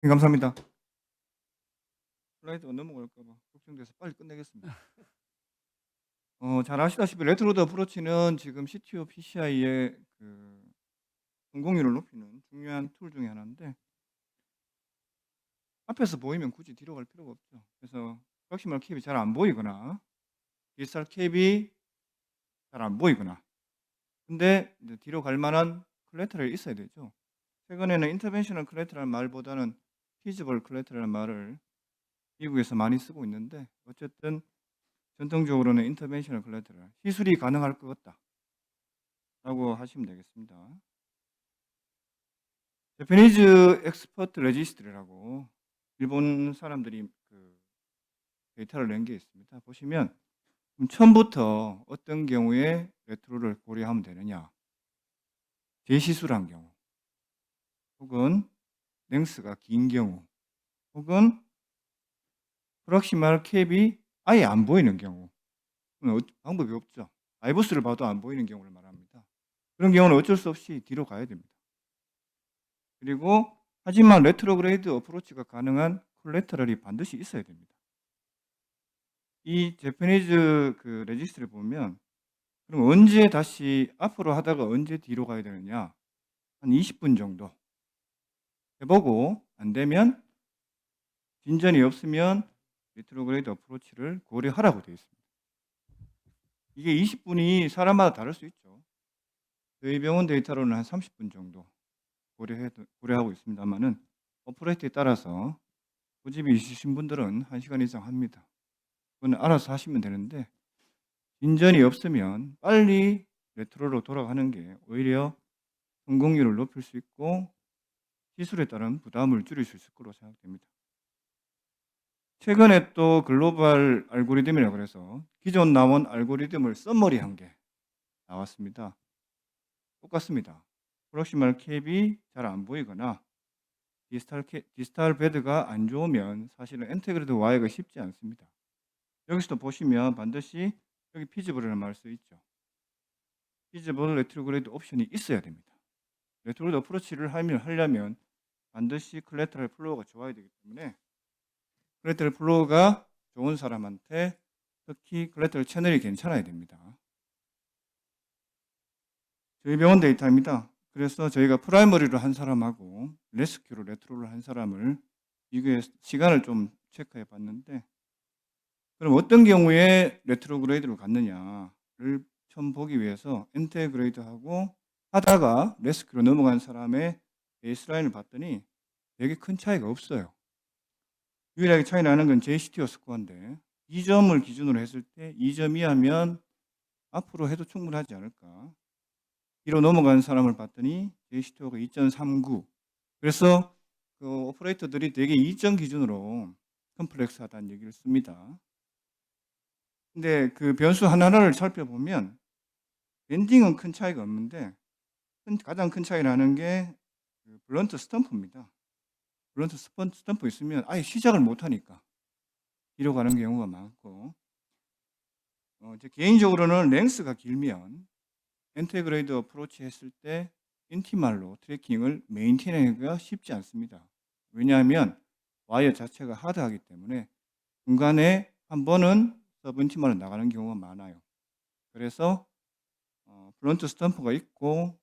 네, 감사합니다. 슬라이드가 넘어갈까 봐 걱정돼서 빨리 끝내겠습니다. 잘 아시다시피 레트로드 어프로치는 지금 CTO PCI의 성공률을 높이는 중요한 툴 중에 하나인데 앞에서 보이면 굳이 뒤로 갈 필요가 없죠. 그래서 프락시멀 캡이 잘 안 보이거나 디지털 캡이 잘 안 보이거나 근데 이제 뒤로 갈 만한 콜레터럴이 있어야 되죠. 최근에는 인터벤셔널 콜레터럴 말보다는 피지블 콜레터럴 말을 미국에서 많이 쓰고 있는데 어쨌든 전통적으로는 인터벤셔널 콜레터럴 시술이 가능할 것 같다라고 하시면 되겠습니다. 제페니즈 엑스퍼트 레지스트리라고 일본 사람들이 데이터를 낸 게 있습니다. 보시면 처음부터 어떤 경우에 레트로를 고려하면 되느냐. 제시술한 경우 혹은 랭스가 긴 경우 혹은 프락시말 캡이 아예 안 보이는 경우 방법이 없죠. 아이보스를 봐도 안 보이는 경우를 말합니다. 그런 경우는 어쩔 수 없이 뒤로 가야 됩니다. 그리고 하지만 레트로그레이드 어프로치가 가능한 콜레터럴이 반드시 있어야 됩니다. 이 제페니즈 레지스트를 보면 그럼 언제 다시 앞으로 하다가 언제 뒤로 가야 되느냐? 한 20분 정도 해보고 안 되면 진전이 없으면 레트로그레이드 어프로치를 고려하라고 되어 있습니다. 이게 20분이 사람마다 다를 수 있죠. 저희 병원 데이터로는 한 30분 정도 고려하고 있습니다만은 어프로치에 따라서 고집이 있으신 분들은 1시간 이상 합니다. 그건 알아서 하시면 되는데 진전이 없으면 빨리 레트로로 돌아가는 게 오히려 성공률을 높일 수 있고 시술에 따른 부담을 줄일 수 있을 거로 생각됩니다. 최근에 또 글로벌 알고리즘이라고 그래서 기존 나온 알고리즘을 썸머리한 게 나왔습니다. 똑같습니다. 프록시멀 캡이 잘 안 보이거나 디스탈 베드가 안 좋으면 사실은 인테그레이드 와이어가 쉽지 않습니다. 여기서도 보시면 반드시 여기 피지블이라는 말 써 있죠. 피지블 레트로그레이드 옵션이 있어야 됩니다. 레트로그레이드 어프로치를 하려면 반드시 콜레터럴 플로우가 좋아야 되기 때문에 콜레터럴 플로우가 좋은 사람한테 특히 콜레터럴 채널이 괜찮아야 됩니다. 저희 병원 데이터입니다. 그래서 저희가 프라이머리로 한 사람하고 레스큐로 레트로를 한 사람을 이게 시간을 좀 체크해 봤는데 그럼 어떤 경우에 레트로그레이드로 갔느냐를 처음 보기 위해서 인테그레이드하고 하다가 레스큐로 넘어간 사람의 베이스라인을 봤더니 되게 큰 차이가 없어요. 유일하게 차이 나는 건 JCTO 스코어인데 2점을 기준으로 했을 때 2점 이하면 앞으로 해도 충분하지 않을까. 뒤로 넘어간 사람을 봤더니 JCTO가 2.39. 그래서 오퍼레이터들이 되게 2점 기준으로 컴플렉스하다는 얘기를 씁니다. 근데 그 변수 하나하나를 살펴보면 밴딩은 큰 차이가 없는데 가장 큰 차이 나는 게 블런트 스탬프입니다. 블런트 스탬프 있으면 아예 시작을 못하니까 뒤로 가는 경우가 많고 제 개인적으로는 랭스가 길면 인테그레이드 어프로치 했을 때 인티말로 트래킹을 메인테인하기가 쉽지 않습니다. 왜냐하면 와이어 자체가 하드하기 때문에 중간에 한 번은 서브 인티말로 나가는 경우가 많아요. 그래서 블런트 스탬프가 있고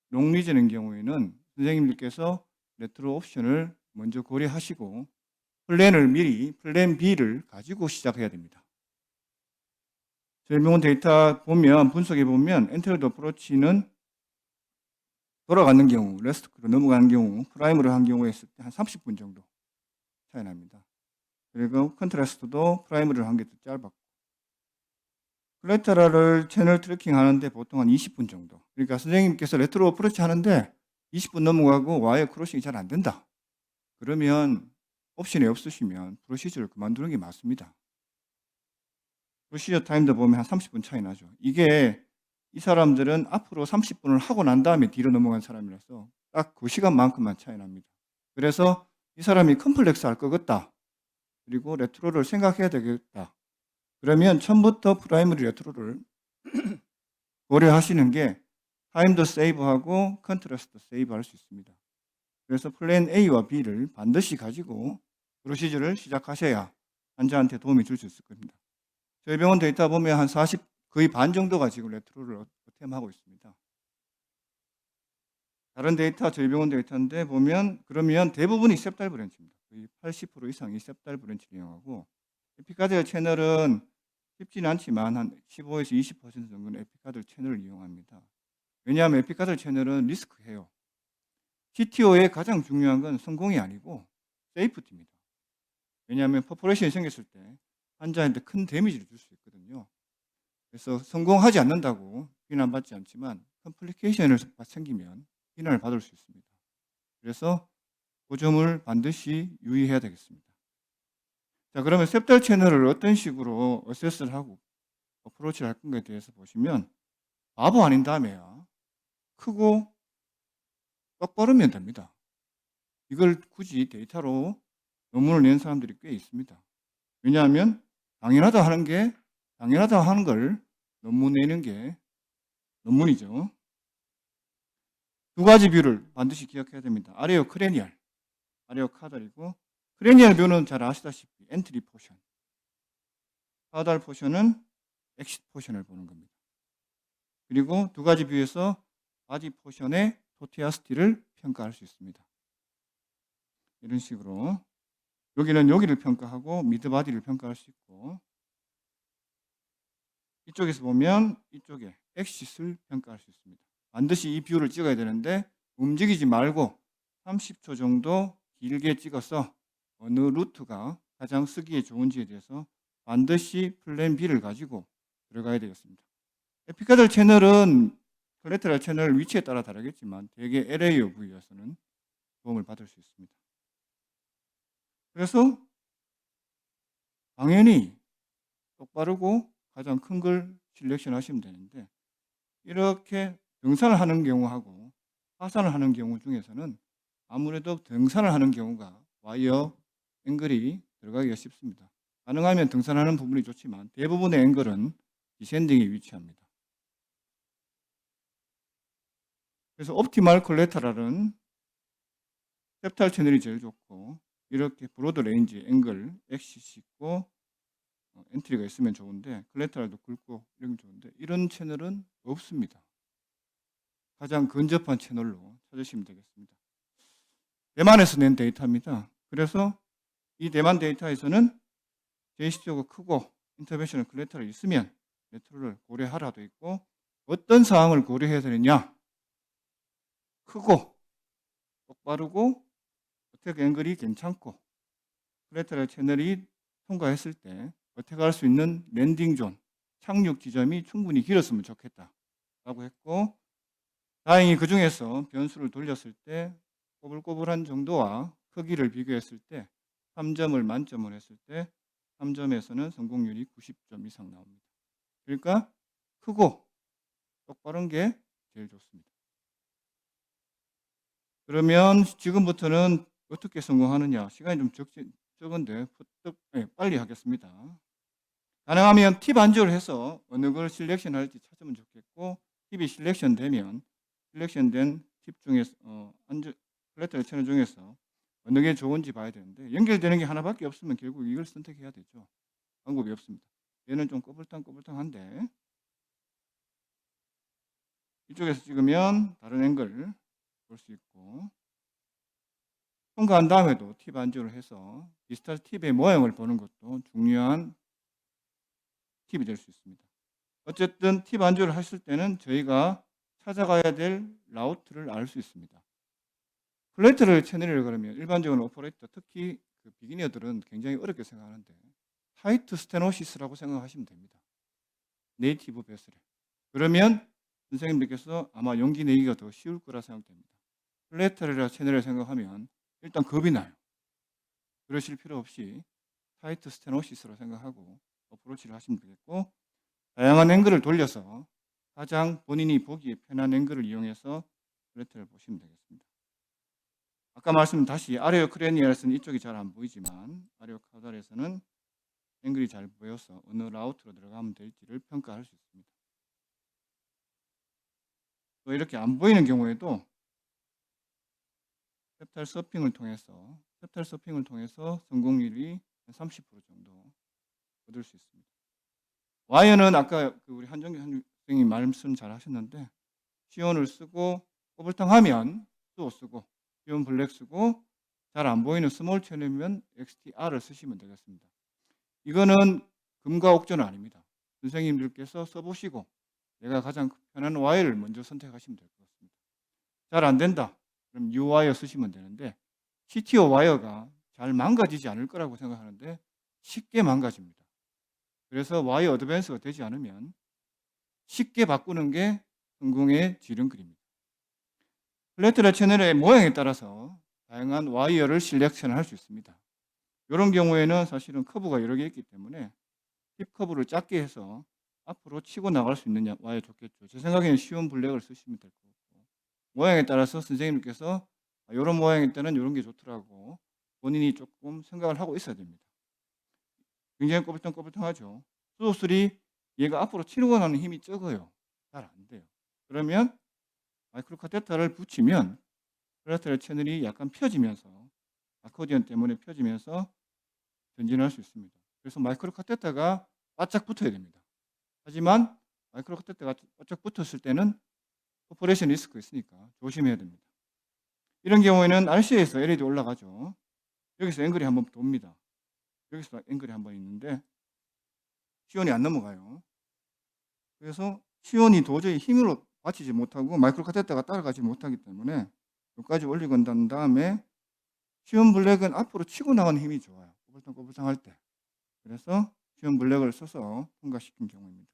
롱리즈는 경우에는 선생님들께서 레트로 옵션을 먼저 고려하시고 플랜을 미리 플랜 B를 가지고 시작해야 됩니다. 저희 병원 데이터 보면 분석해 보면 엔테리드 어프로치는 돌아가는 경우, 레스트로 넘어가는 경우, 프라이머를 한 경우에 했을 때 한 30분 정도 차이 납니다. 그리고 컨트라스트도 프라이머를 한 게 더 짧았고 콜레테럴을 채널 트래킹 하는데 보통 한 20분 정도. 그러니까 선생님께서 레트로 어프로치 하는데 20분 넘어가고 와이어 크로싱이 잘 안 된다. 그러면 옵션이 없으시면 프로시저를 그만두는 게 맞습니다. 프로시저 타임도 보면 한 30분 차이 나죠. 이게 이 사람들은 앞으로 30분을 하고 난 다음에 뒤로 넘어간 사람이라서 딱 그 시간만큼만 차이 납니다. 그래서 이 사람이 컴플렉스 할 것 같다. 그리고 레트로를 생각해야 되겠다. 그러면 처음부터 프라이머리 레트로를 고려하시는 게 타임도 세이브하고 컨트라스트도 세이브할 수 있습니다. 그래서 플랜 A와 B를 반드시 가지고 프로시저를 시작하셔야 환자한테 도움이 줄 수 있을 겁니다. 저희 병원 데이터 보면 한 40, 거의 반 정도가 지금 레트로를 어템하고 있습니다. 다른 데이터, 저희 병원 데이터인데 보면 그러면 대부분이 셉달 브랜치입니다. 거의 80% 이상이 셉달 브랜치를 이용하고, 에피카드 채널은 쉽지는 않지만 한 15에서 20% 정도는 에피카드 채널을 이용합니다. 왜냐하면 에피카드 채널은 리스크해요. CTO의 가장 중요한 건 성공이 아니고 세이프티입니다. 왜냐하면 퍼포레이션이 생겼을 때 환자한테 큰 데미지를 줄 수 있거든요. 그래서 성공하지 않는다고 비난받지 않지만 컴플리케이션을 생기면 비난을 받을 수 있습니다. 그래서 그 점을 반드시 유의해야 되겠습니다. 자, 그러면 셉달 채널을 어떤 식으로 어세스를 하고 어프로치를 할 건가에 대해서 보시면, 바보 아닌 다음에야 크고 똑바르면 됩니다. 이걸 굳이 데이터로 논문을 낸 사람들이 꽤 있습니다. 왜냐하면 당연하다 하는 걸 논문 내는 게 논문이죠. 두 가지 뷰를 반드시 기억해야 됩니다. 아레오 크레니얼, 아레오 카달이고, 크레니얼 뷰는 잘 아시다시피 엔트리 포션, 카달 포션은 엑시트 포션을 보는 겁니다. 그리고 두 가지 뷰에서 바디 포션의 토티아스티를 평가할 수 있습니다. 이런 식으로 여기는 여기를 평가하고 미드바디를 평가할 수 있고, 이쪽에서 보면 이쪽에 엑시스를 평가할 수 있습니다. 반드시 이 뷰를 찍어야 되는데 움직이지 말고 30초 정도 길게 찍어서 어느 루트가 가장 쓰기에 좋은지에 대해서 반드시 플랜 B를 가지고 들어가야 되겠습니다. 에피카달 채널은 콜레테럴 채널 위치에 따라 다르겠지만 대개 LAO 부위에서는 도움을 받을 수 있습니다. 그래서 당연히 똑바르고 가장 큰 걸 실렉션 하시면 되는데, 이렇게 등산을 하는 경우하고 하산을 하는 경우 중에서는 아무래도 등산을 하는 경우가 와이어 앵글이 들어가기가 쉽습니다. 가능하면 등산하는 부분이 좋지만 대부분의 앵글은 디센딩에 위치합니다. 그래서 옵티멀 콜레터럴은 셉탈 채널이 제일 좋고, 이렇게 브로드 레인지 앵글 엑시스 있고 엔트리가 있으면 좋은데, 콜레터럴도 굵고 이런 좋은데 이런 채널은 없습니다. 가장 근접한 채널로 찾으시면 되겠습니다. 대만에서 낸 데이터입니다. 그래서 이 대만 데이터에서는 제이시티오가 크고 인터벤셔널 콜레터럴이 있으면 레트로를 고려하라 돼 있고, 어떤 사항을 고려해야 되느냐? 크고 똑바르고 어택 앵글이 괜찮고 콜레터럴 채널이 통과했을 때 어택할 수 있는 랜딩 존, 착륙 지점이 충분히 길었으면 좋겠다 라고 했고, 다행히 그 중에서 변수를 돌렸을 때 꼬불꼬불한 정도와 크기를 비교했을 때 3점을 만점을 했을 때 3점에서는 성공률이 90점 이상 나옵니다. 그러니까 크고 똑바른 게 제일 좋습니다. 그러면 지금부터는 어떻게 성공하느냐? 시간이 좀 적은데 빨리 하겠습니다. 가능하면 팁 안주를 해서 어느 걸 실렉션 할지 찾으면 좋겠고, 팁이 실렉션 되면 실렉션된 팁 중에서 콜레터럴 채널 중에서 어느 게 좋은지 봐야 되는데, 연결되는 게 하나밖에 없으면 결국 이걸 선택해야 되죠. 방법이 없습니다. 얘는 좀 꼬불탕꼬불탕한데 이쪽에서 찍으면 다른 앵글 볼 수 있고, 통과한 다음에도 팁 안주를 해서 디지털 팁의 모양을 보는 것도 중요한 팁이 될 수 있습니다. 어쨌든 팁 안주를 하실 때는 저희가 찾아가야 될 라우트를 알 수 있습니다. 콜레터럴 채널이라고 그러면 일반적으로 오퍼레이터, 특히 그 비기너들은 굉장히 어렵게 생각하는데 타이트 스테노시스라고 생각하시면 됩니다. 네이티브 베슬에. 그러면 선생님들께서 아마 용기 내기가 더 쉬울 거라 생각됩니다. 콜레터럴 채널을 생각하면 일단 겁이 나요. 그러실 필요 없이 타이트 스테노시스로 생각하고 어프로치를 하시면 되겠고, 다양한 앵글을 돌려서 가장 본인이 보기에 편한 앵글을 이용해서 콜레터를 보시면 되겠습니다. 아까 말씀 다시 아레오 크레니얼에서는 이쪽이 잘 안 보이지만 아레오 카달에서는 앵글이 잘 보여서 어느 라우트로 들어가면 될지를 평가할 수 있습니다. 또 이렇게 안 보이는 경우에도 셉탈 서핑을 통해서 성공률이 한 30% 정도 얻을 수 있습니다. 와이어는 아까 우리 한정규 선생님 말씀 잘 하셨는데, 시온을 쓰고 꼬불탕하면 수호 쓰고, 시온 블랙 쓰고, 잘 안 보이는 스몰 채널이면 XTR을 쓰시면 되겠습니다. 이거는 금과 옥조는 아닙니다. 선생님들께서 써보시고 내가 가장 편한 와이어를 먼저 선택하시면 될 것 같습니다. 잘 안 된다, 그럼 U 와이어 쓰시면 되는데, CTO 와이어가 잘 망가지지 않을 거라고 생각하는데 쉽게 망가집니다. 그래서 와이어 어드밴스가 되지 않으면 쉽게 바꾸는 게 성공의 지름길입니다. 플랫트랙 채널의 모양에 따라서 다양한 와이어를 실렉션을 할 수 있습니다. 이런 경우에는 사실은 커브가 여러 개 있기 때문에 힙 커브를 작게 해서 앞으로 치고 나갈 수 있는 와이어 좋겠죠. 제 생각에는 시온 블랙을 쓰시면 될 것 같고, 모양에 따라서 선생님께서 이런 모양일 때는 이런 게 좋더라고 본인이 조금 생각을 하고 있어야 됩니다. 굉장히 꼬불탕꼬불탕하죠. 수소3 얘가 앞으로 치고 나는 힘이 적어요. 잘 안 돼요. 그러면 마이크로 카테터를 붙이면 플랫트랙 채널이 약간 펴지면서, 아코디언 때문에 펴지면서 전진할 수 있습니다. 그래서 마이크로 카테터가 바짝 붙어야 됩니다. 하지만 마이크로 카테터가 바짝 붙었을 때는 퍼포레이션 리스크가 있으니까 조심해야 됩니다. 이런 경우에는 RC에서 LED 올라가죠. 여기서 앵글이 한번 돕니다. 여기서 앵글이 한번 있는데 시온이 안 넘어가요. 그래서 시온이 도저히 힘으로 받치지 못하고 마이크로 카테터가 따라가지 못하기 때문에 여기까지 올리고 난 다음에 시온 블랙은 앞으로 치고 나가는 힘이 좋아요. 꼬불탕꼬불탕 할 때. 그래서 시온 블랙을 써서 통과시킨 경우입니다.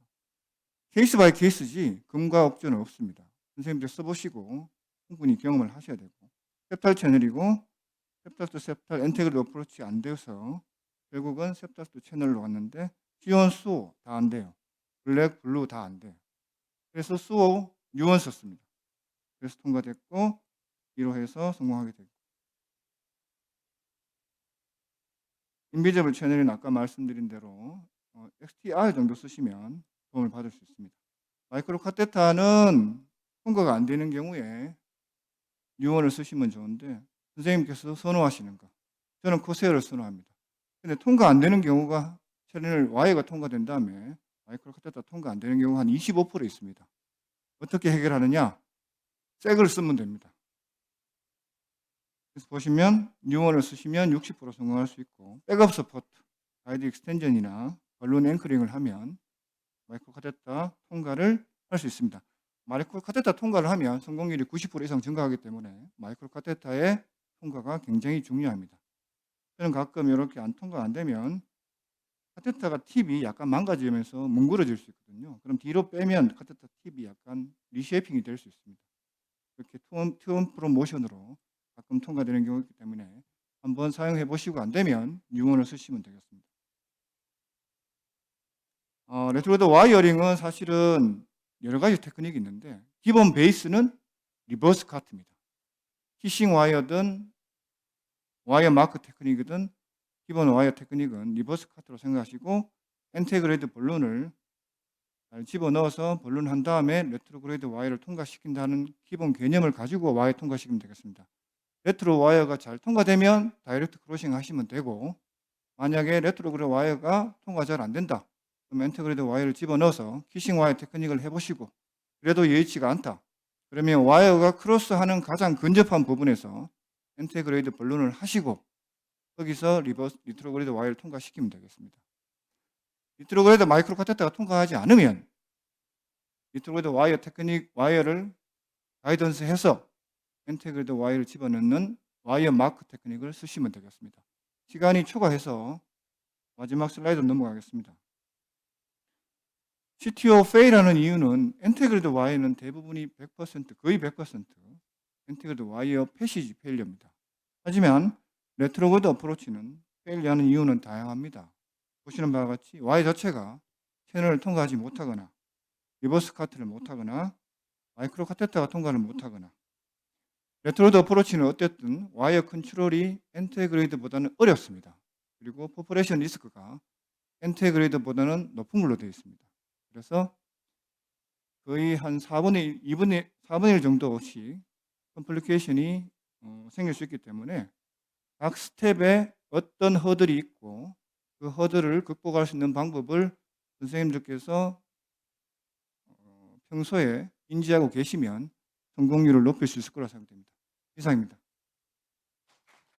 케이스 바이 케이스지 금과 옥조는 없습니다. 선생님들 써보시고 충분히 경험을 하셔야 되고, 셉탈 채널이고 셉탈 투 셉탈 엔테그리드 어프로치 안 돼서 결국은 셉탈 투 채널로 갔는데 시온 수호 다 안 돼요. 블랙, 블루 다 안 돼요. 그래서 수호 유언 썼습니다. 그래서 통과됐고 2로 해서 성공하게 됐고, 인비저블 채널은 아까 말씀드린 대로 XTR 정도 쓰시면 도움을 받을 수 있습니다. 마이크로 카테터는 통과가 안 되는 경우에 유언을 쓰시면 좋은데 선생님께서 선호하시는 거, 저는 코세어를 선호합니다. 근데 통과 안 되는 경우가, 채널 Y가 통과된 다음에 마이크로 카테터 통과 안 되는 경우가 한 25% 있습니다. 어떻게 해결하느냐? 새 걸 쓰면 됩니다. 그래서 보시면 유언을 쓰시면 60% 성공할 수 있고, 백업 서포트, 가이드 익스텐전이나 발론 앵커링을 하면 마이크로 카테터 통과를 할 수 있습니다. 마이크로 카테터 통과를 하면 성공률이 90% 이상 증가하기 때문에 마이크로 카테터의 통과가 굉장히 중요합니다. 저는 가끔 이렇게 통과가 안 되면 카테터가 팁이 약간 망가지면서 뭉그러질 수 있거든요. 그럼 뒤로 빼면 카테터 팁이 약간 리쉐이핑이 될 수 있습니다. 이렇게 투원 프로모션으로 가끔 통과되는 경우가 있기 때문에 한번 사용해 보시고 안 되면 유언을 쓰시면 되겠습니다. 레트로드 와이어링은 사실은 여러 가지 테크닉이 있는데 기본 베이스는 리버스 카트입니다. 키싱 와이어든 와이어 마크 테크닉이든 기본 와이어 테크닉은 리버스 카트로 생각하시고, 엔테그레이드 볼론을 잘 집어넣어서 볼론 한 다음에 레트로그레이드 와이어를 통과시킨다는 기본 개념을 가지고 와이어 통과시키면 되겠습니다. 레트로 와이어가 잘 통과되면 다이렉트 크로싱 하시면 되고, 만약에 레트로그레이드 와이어가 통과 잘 안 된다, 그럼 엔테그레이드 와이어를 집어넣어서 키싱 와이어 테크닉을 해보시고 그래도 여의치가 않다, 그러면 와이어가 크로스하는 가장 근접한 부분에서 엔테그레이드 볼론을 하시고 거기서 리트로그레이드 와이어를 통과시키면 되겠습니다. 리트로그레이드 마이크로 카테터가 통과하지 않으면 리트로그레이드 와이어 테크닉 와이어를 가이던스 해서 엔테그레이드 와이어를 집어넣는 와이어 마크 테크닉을 쓰시면 되겠습니다. 시간이 초과해서 마지막 슬라이드 넘어가겠습니다. CTO 페일하는 이유는 엔테그레이드 와이어는 대부분이 100%, 거의 100% 엔테그레이드 와이어 패시지 페일리어입니다. 하지만 레트로그레이드 어프로치는 페일리하는 이유는 다양합니다. 보시는 바와 같이 와이어 자체가 채널을 통과하지 못하거나 리버스 카트를 못하거나 마이크로 카테터가 통과를 못하거나, 레트로드 어프로치는 어쨌든 와이어 컨트롤이 엔테그레이드보다는 어렵습니다. 그리고 포퍼레이션 리스크가 엔테그레이드보다는 높은 걸로 되어 있습니다. 그래서 거의 한 4분의 1 정도씩 컴플리케이션이 생길 수 있기 때문에 각 스텝에 어떤 허들이 있고 그 허들을 극복할 수 있는 방법을 선생님들께서 평소에 인지하고 계시면 성공률을 높일 수 있을 거라 생각됩니다. 이상입니다.